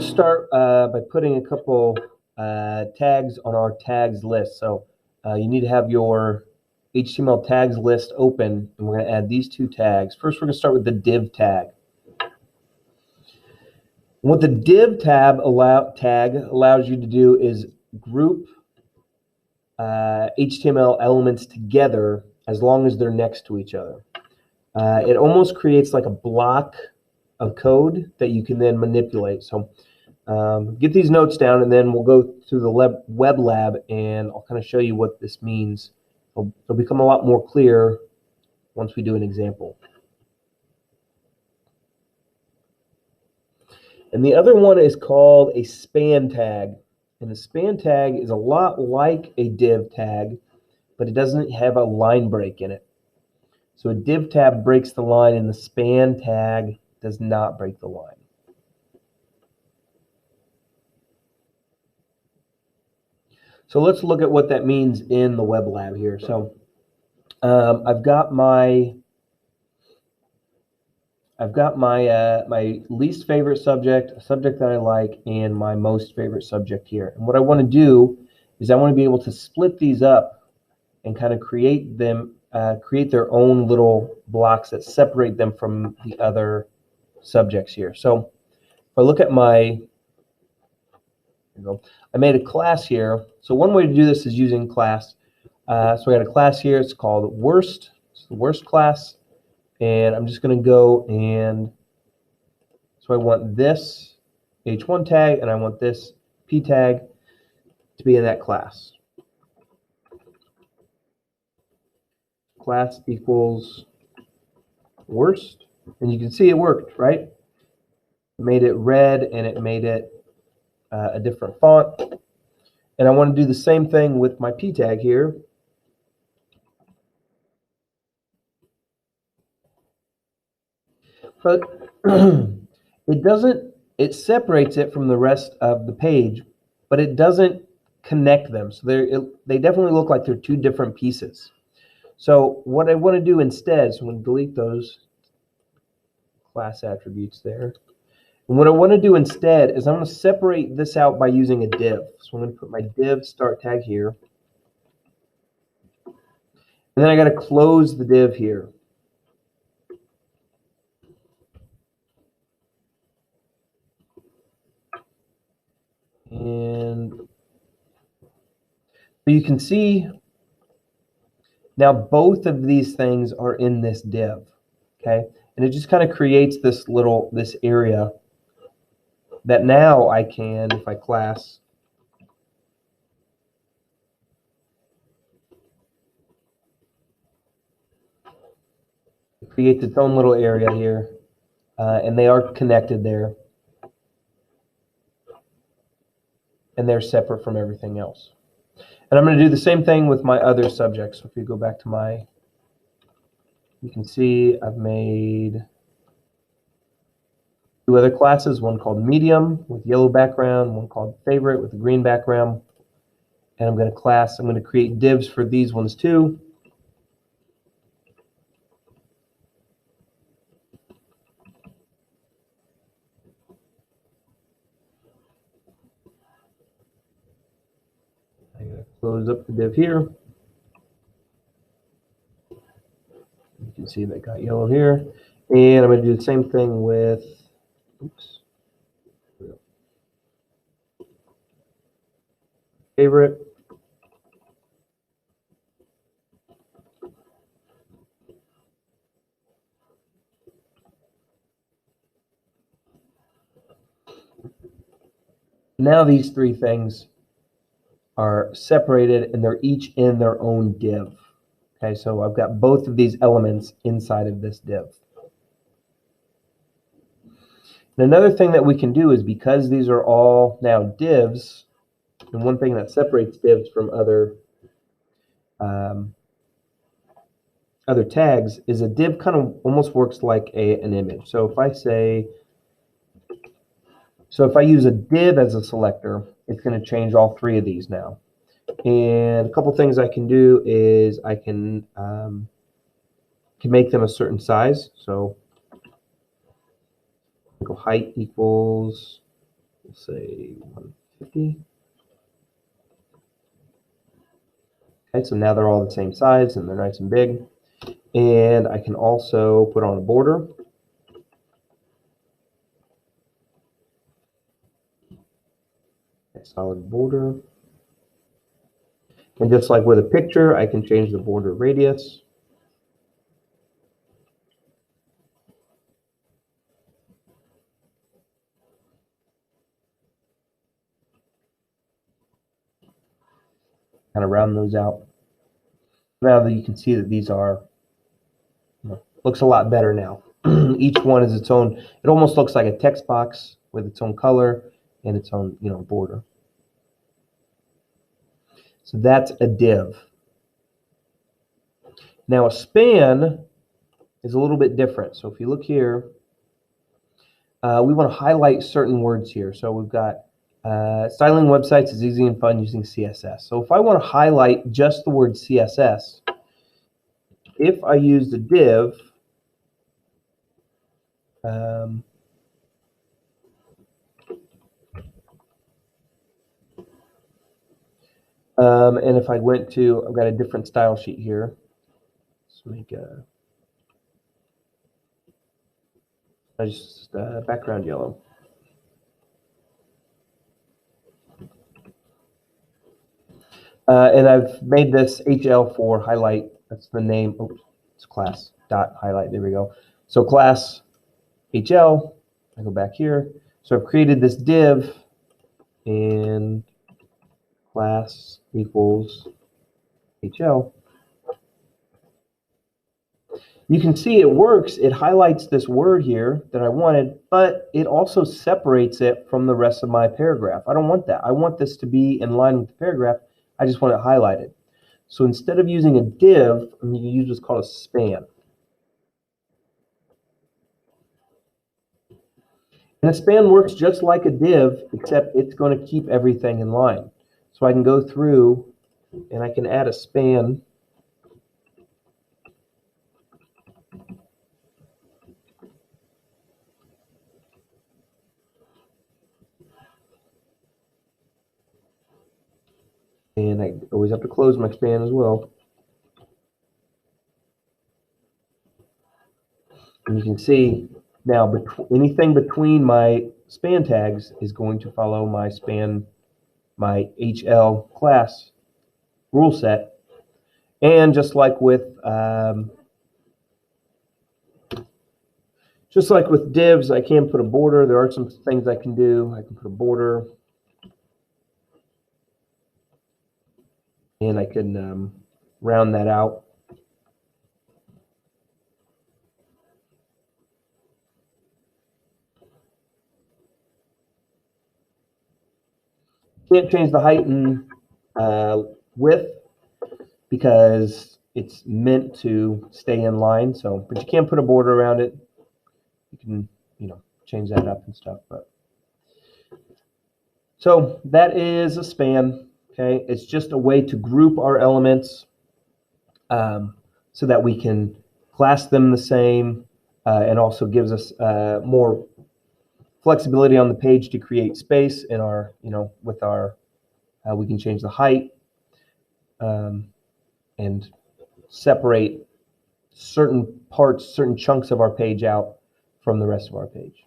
to start by putting a couple tags on our tags list. So you need to have your HTML tags list open, and we're going to add these two tags. First, we're going to start with the div tag. What the div tag allows you to do is group HTML elements together as long as they're next to each other. It almost creates like a block of code that you can then manipulate. So get these notes down, and then we'll go through the web lab, and I'll kind of show you what this means. It'll become a lot more clear once we do an example. And the other one is called a span tag. And a span tag is a lot like a div tag, but it doesn't have a line break in it. So a div tag breaks the line, and the span tag does not break the line. So let's look at what that means in the web lab here. So I've got my my least favorite subject, a subject that I like, and my most favorite subject here. And what I want to do is I want to be able to split these up and kind of create them, create their own little blocks that separate them from the other subjects here. So if I look at my, I made a class here. So one way to do this is using class. So I got a class here. It's called worst. It's the worst class. And I'm just going to go and, so I want this h1 tag, and I want this p tag to be in that class. Class equals worst. And you can see it worked, right? It made it red, and it made it a different font. And I want to do the same thing with my p tag here. But it separates it from the rest of the page, but it doesn't connect them. So they definitely look like they're two different pieces. So what I want to do instead is I'm going to delete those class attributes there. And what I want to do instead is I'm going to separate this out by using a div. So I'm going to put my div start tag here. And then I got to close the div here. And so you can see now both of these things are in this div, okay? And it just kind of creates this area that now I can, if I class, it creates its own little area here, and they are connected there. And they're separate from everything else. And I'm going to do the same thing with my other subjects. So if you go back to my, you can see I've made two other classes, one called medium with yellow background, one called favorite with a green background. And I'm going to create divs for these ones too. I'm going to close up the div here. You can see that got yellow here. And I'm going to do the same thing with, oops, favorite. Now these three things are separated, and they're each in their own div. Okay, so I've got both of these elements inside of this div. And another thing that we can do is, because these are all now divs, and one thing that separates divs from other tags is a div kind of almost works like an image. So if I say, if I use a div as a selector, it's going to change all three of these now. And a couple things I can do is I can make them a certain size. So go height equals We'll say 150. Okay, so now they're all the same size and they're nice and big. And I can also put on a border. A solid border. And just like with a picture, I can change the border radius. Kind of round those out. Now that you can see that these are, looks a lot better now. Each one is its own, it almost looks like a text box with its own color and its own, border. So that's a div. Now a span is a little bit different. So if you look here, we want to highlight certain words here. So we've got styling websites is easy and fun using CSS. So if I want to highlight just the word CSS, if I use the div, and if I went to, I've got a different style sheet here. Let's make a just background yellow. And I've made this HL for highlight. That's the name. Oops, it's class dot highlight. There we go. So class HL. I go back here. So I've created this div, and class equals HL. You can see it works. It highlights this word here that I wanted, but it also separates it from the rest of my paragraph. I don't want that. I want this to be in line with the paragraph. I just want it highlighted. So instead of using a div, I'm going to use what's called a span. And a span works just like a div, except it's going to keep everything in line. So I can go through and I can add a span. And I always have to close my span as well. And you can see now anything between my span tags is going to follow my span, my HL class rule set. And just like with divs, I can put a border. There are some things I can do. I can put a border, and I can round that out. Can't change the height and width because it's meant to stay in line. So, but you can put a border around it. You can, change that up and stuff. But so that is a span. Okay, it's just a way to group our elements so that we can class them the same, and also gives us more flexibility on the page to create space in our, with our, we can change the height and separate certain parts, certain chunks of our page out from the rest of our page.